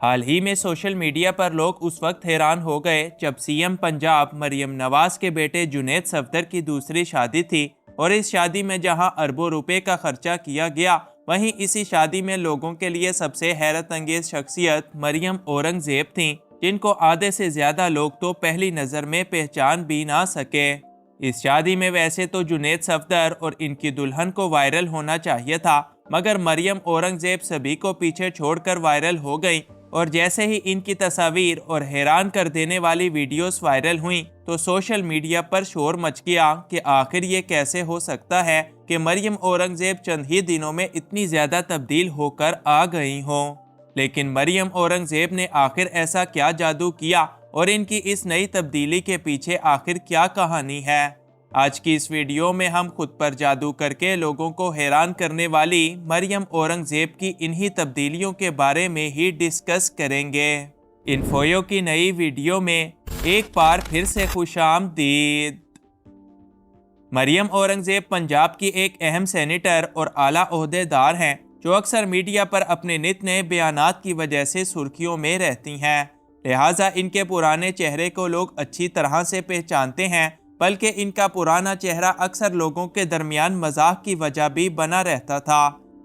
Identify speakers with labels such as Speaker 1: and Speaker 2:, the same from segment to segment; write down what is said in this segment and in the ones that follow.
Speaker 1: हाल ही में social media पर लोग उस वक्त हैरान हो गए जब सीएम पंजाब मरियम नवाज के बेटे जुनैद सफदर की दूसरी शादी थी और इस शादी में जहां अरबों रुपए का खर्चा किया गया, वहीं इसी शादी में लोगों के लिए सबसे हैरत अंगेज शख्सियत मरियम औरंगजेब थीं, जिनको आधे से ज्यादा लोग तो पहली नज़र में पहचान भी ना सके। इस शादी में वैसे तो जुनैद सफदर और इनकी दुल्हन को वायरल होना चाहिए था, मगर मरियम औरंगजेब सभी को पीछे छोड़कर वायरल हो गई और जैसे ही इनकी तस्वीर और हैरान कर देने वाली वीडियोस वायरल हुई तो सोशल मीडिया पर शोर मच गया कि आखिर ये कैसे हो सकता है कि मरियम औरंगजेब चंद ही दिनों में इतनी ज़्यादा तब्दील होकर आ गई हों। लेकिन मरियम औरंगजेब ने आखिर ऐसा क्या जादू किया और इनकी इस नई तब्दीली के पीछे आखिर क्या कहानी है? आज की इस वीडियो में हम खुद पर जादू करके लोगों को हैरान करने वाली मरियम औरंगजेब की इन्हीं तब्दीलियों के बारे में ही डिस्कस करेंगे। इन्फोयो की नई वीडियो में एक बार फिर से खुशामदीद। मरियम औरंगजेब पंजाब की एक अहम सेनेटर और आला ओहदेदार हैं जो अक्सर मीडिया पर अपने नित नए बयानात की वजह से सुर्खियों में रहती हैं। लिहाजा इनके पुराने चेहरे को लोग अच्छी तरह से पहचानते हैं, बल्कि इनका पुराना चेहरा अक्सर लोगों के दरमियान मजाक की वजह भी बना रहता था।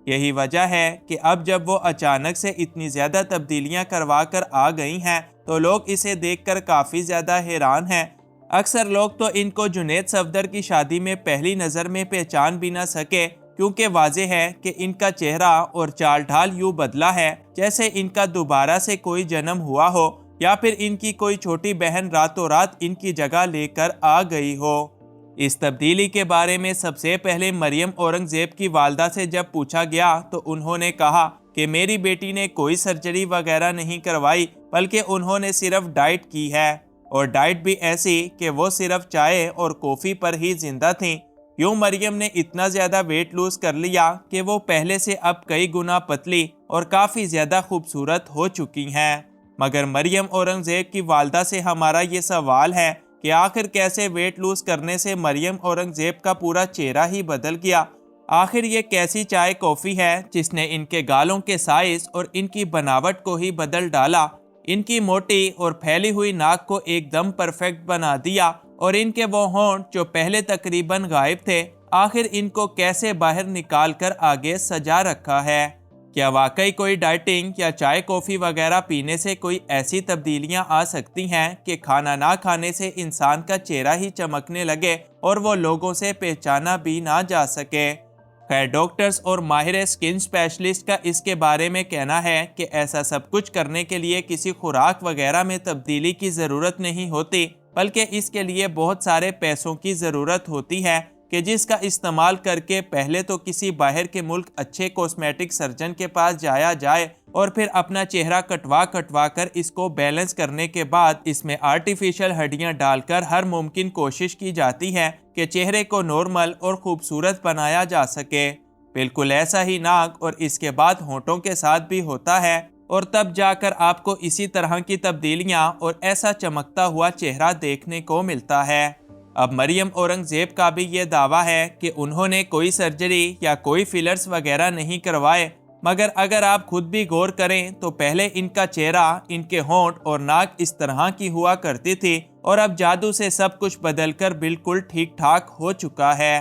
Speaker 1: यही वजह है कि अब जब वो अचानक से इतनी ज़्यादा तब्दीलियां करवा कर आ गई हैं तो लोग इसे देखकर काफ़ी ज़्यादा हैरान हैं। अक्सर लोग तो इनको जुनैद सफदर की शादी में पहली नज़र में पहचान भी ना सके, क्योंकि वाज़ेह है कि इनका चेहरा और चाल ढाल यूँ बदला है जैसे इनका दोबारा से कोई जन्म हुआ हो या फिर इनकी कोई छोटी बहन रातों रात इनकी जगह लेकर आ गई हो। इस तब्दीली के बारे में सबसे पहले मरियम औरंगजेब की वालदा से जब पूछा गया तो उन्होंने कहा कि मेरी बेटी ने कोई सर्जरी वगैरह नहीं करवाई, बल्कि उन्होंने सिर्फ डाइट की है, और डाइट भी ऐसी कि वो सिर्फ चाय और कॉफ़ी पर ही जिंदा थीं। यूँ मरियम ने इतना ज़्यादा वेट लूज़ कर लिया कि वो पहले से अब कई गुना पतली और काफ़ी ज़्यादा खूबसूरत हो चुकी हैं। मगर मरियम औरंगजेब की वालदा से हमारा ये सवाल है कि आखिर कैसे वेट लूज़ करने से मरियम औरंगजेब का पूरा चेहरा ही बदल गया? आखिर ये कैसी चाय कॉफ़ी है जिसने इनके गालों के साइज और इनकी बनावट को ही बदल डाला, इनकी मोटी और फैली हुई नाक को एकदम परफेक्ट बना दिया और इनके वो होंठ जो पहले तकरीबन गायब थे, आखिर इनको कैसे बाहर निकाल कर आगे सजा रखा है? क्या वाकई कोई डाइटिंग या चाय कॉफ़ी वगैरह पीने से कोई ऐसी तब्दीलियां आ सकती हैं कि खाना ना खाने से इंसान का चेहरा ही चमकने लगे और वो लोगों से पहचाना भी ना जा सके? खैर, डॉक्टर्स और माहिर स्किन स्पेशलिस्ट का इसके बारे में कहना है कि ऐसा सब कुछ करने के लिए किसी खुराक वगैरह में तब्दीली की ज़रूरत नहीं होती, बल्कि इसके लिए बहुत सारे पैसों की ज़रूरत होती है कि जिसका इस्तेमाल करके पहले तो किसी बाहर के मुल्क अच्छे कॉस्मेटिक सर्जन के पास जाया जाए और फिर अपना चेहरा कटवा कर इसको बैलेंस करने के बाद इसमें आर्टिफिशियल हड्डियां डालकर हर मुमकिन कोशिश की जाती है कि चेहरे को नॉर्मल और खूबसूरत बनाया जा सके। बिल्कुल ऐसा ही नाक और इसके बाद होंठों के साथ भी होता है, और तब जाकर आपको इसी तरह की तब्दीलियां और ऐसा चमकता हुआ चेहरा देखने को मिलता है। अब मरियम औरंगजेब का भी ये दावा है कि उन्होंने कोई सर्जरी या कोई फिलर्स वगैरह नहीं करवाए, मगर अगर आप खुद भी गौर करें तो पहले इनका चेहरा, इनके होंठ और नाक इस तरह की हुआ करती थी और अब जादू से सब कुछ बदलकर बिल्कुल ठीक ठाक हो चुका है।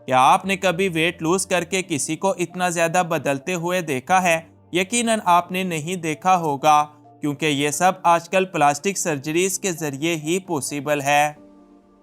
Speaker 1: क्या आपने कभी वेट लूज करके किसी को इतना ज़्यादा बदलते हुए देखा है? यकीनन आपने नहीं देखा होगा, क्योंकि ये सब आजकल प्लास्टिक सर्जरीज के ज़रिए ही पॉसिबल है।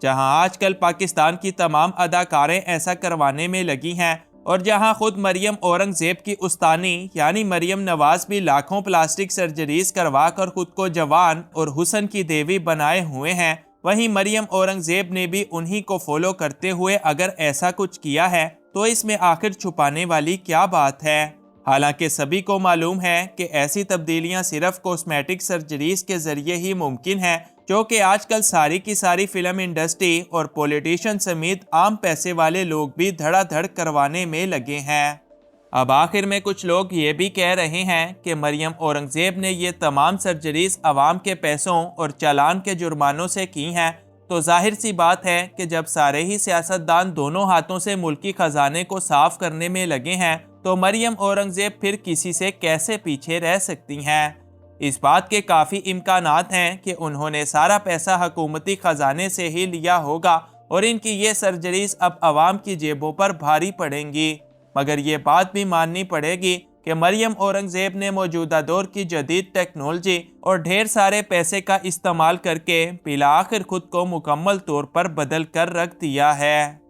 Speaker 1: जहां आजकल पाकिस्तान की तमाम अदाकारें ऐसा करवाने में लगी हैं और जहां खुद मरियम औरंगजेब की उस्तानी यानी मरियम नवाज भी लाखों प्लास्टिक सर्जरीज करवा कर खुद को जवान और हुसन की देवी बनाए हुए हैं, वहीं मरियम औरंगजेब ने भी उन्हीं को फॉलो करते हुए अगर ऐसा कुछ किया है तो इसमें आखिर छुपाने वाली क्या बात है? हालांकि सभी को मालूम है कि ऐसी तब्दीलियां सिर्फ कॉस्मेटिक सर्जरीज के जरिए ही मुमकिन है, जो कि आजकल सारी की सारी फिल्म इंडस्ट्री और पॉलिटिशियन समेत आम पैसे वाले लोग भी धड़ाधड़ करवाने में लगे हैं। अब आखिर में कुछ लोग ये भी कह रहे हैं कि मरियम औरंगजेब ने ये तमाम सर्जरीज आवाम के पैसों और चालान के जुर्मानों से की हैं, तो जाहिर सी बात है कि जब सारे ही सियासतदान दोनों हाथों से मुल्की खजाने को साफ करने में लगे हैं तो मरियम औरंगजेब फिर किसी से कैसे पीछे रह सकती हैं? इस बात के काफ़ी इम्कानात हैं कि उन्होंने सारा पैसा हुकूमती ख़जाने से ही लिया होगा और इनकी ये सर्जरीज अब आवाम की जेबों पर भारी पड़ेंगी। मगर ये बात भी माननी पड़ेगी कि मरियम औरंगज़ेब ने मौजूदा दौर की जदीद टेक्नोलॉजी और ढेर सारे पैसे का इस्तेमाल करके बिलाआखिर खुद को मुकम्मल तौर पर बदल कर रख दिया है।